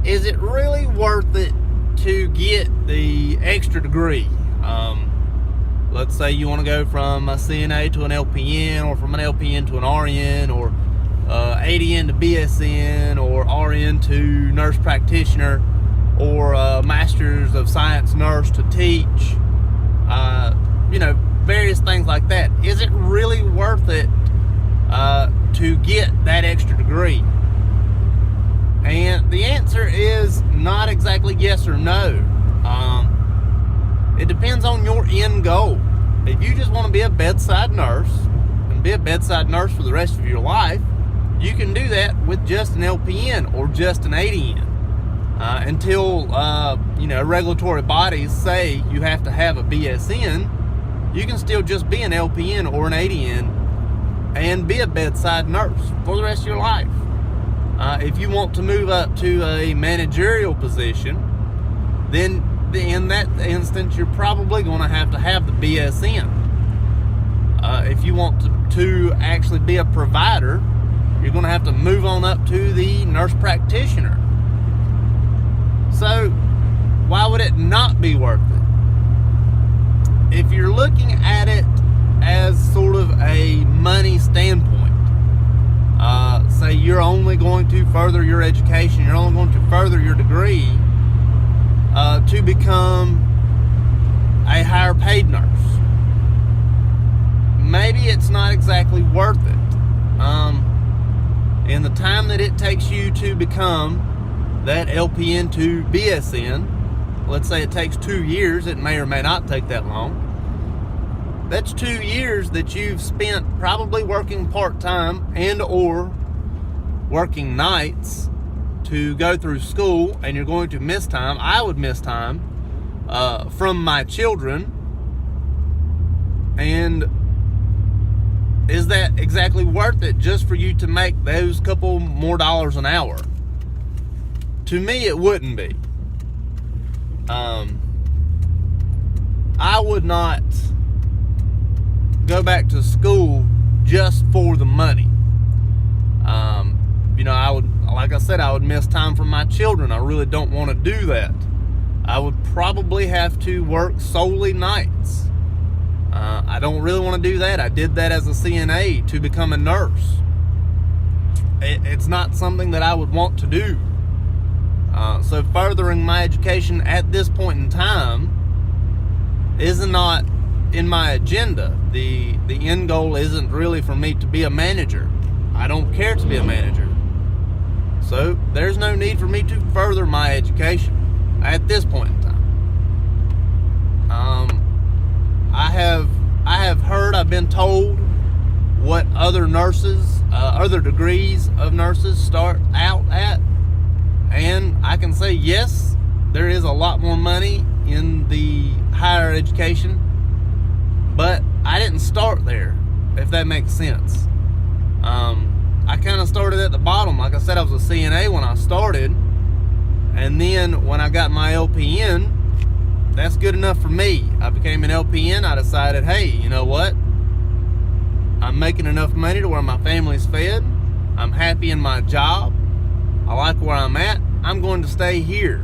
is it really worth it to get the extra degree? Let's say you want to go from a CNA to an LPN, or from an LPN to an RN, or ADN to BSN, or RN to nurse practitioner, or Masters of Science nurse to teach, various things like that. Is it really worth it to get that extra degree? And the answer is not exactly yes or no. It depends on your end goal. If you just want to be a bedside nurse and be a bedside nurse for the rest of your life, you can do that with just an LPN or just an ADN until regulatory bodies say you have to have a BSN. You can still just be an LPN or an ADN and be a bedside nurse for the rest of your life. If you want to move up to a managerial position, then in that instance, you're probably going to have the BSN. If you want to actually be a provider, you're going to have to move on up to the nurse practitioner. So, why would it not be worth it? If you're looking at it as sort of a money standpoint, say you're only going to further your education, you're only going to further your degree to become a higher paid nurse, maybe it's not exactly worth it. In the time that it takes you to become that LPN to BSN, let's say it takes 2 years, it may or may not take that long. That's 2 years that you've spent probably working part-time and or working nights to go through school, and you're going to miss time. I would miss time from my children. And is that exactly worth it just for you to make those couple more dollars an hour? To me, it wouldn't be. I would not go back to school just for the money. I would, like I said, I would miss time from my children. I really don't want to do that. I would probably have to work solely nights. I don't really want to do that. I did that as a CNA to become a nurse. It's not something that I would want to do. So furthering my education at this point in time is not in my agenda. The end goal isn't really for me to be a manager. I don't care to be a manager. So there's no need for me to further my education at this point in time. I have heard, I've been told what other nurses, other degrees of nurses start out at, and I can say yes, there is a lot more money in the higher education, but I didn't start there, if that makes sense. I kind of started at the bottom. Like I said, I was a CNA when I started, and then when I got my LPN, that's good enough for me. I became an LPN. I decided, hey, you know what? I'm making enough money to where my family's fed. I'm happy in my job. I like where I'm at. I'm going to stay here.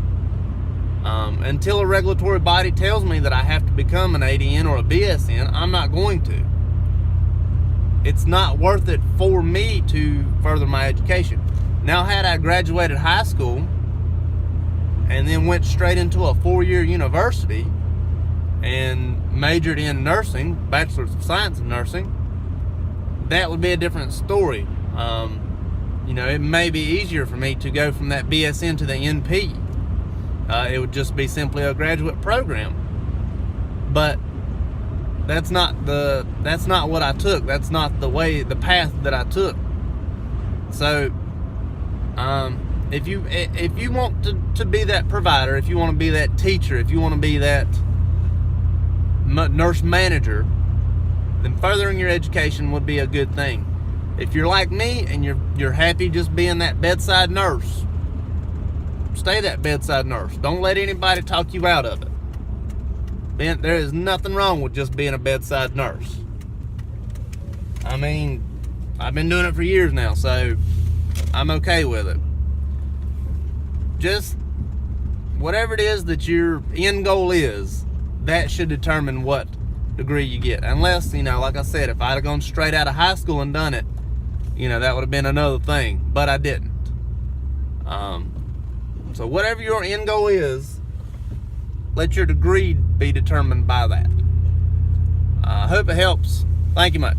Until a regulatory body tells me that I have to become an ADN or a BSN, I'm not going to. It's not worth it for me to further my education. Now, had I graduated high school and then went straight into a 4-year university and majored in nursing, Bachelor's of Science in nursing, that would be a different story. It may be easier for me to go from that BSN to the NP. It would just be simply a graduate program. But that's not what I took. That's not the path that I took. So, if you want to be that provider, if you want to be that teacher, if you want to be that nurse manager, then furthering your education would be a good thing. If you're like me and you're happy just being that bedside nurse, stay that bedside nurse. Don't let anybody talk you out of it. There is nothing wrong with just being a bedside nurse. I mean, I've been doing it for years now, so I'm okay with it. just whatever it is that your end goal is, that should determine what degree you get. Unless, like I said, if I'd have gone straight out of high school and done it, that would have been another thing. But I didn't. So whatever your end goal is, let your degree be determined by that. I hope it helps. Thank you much.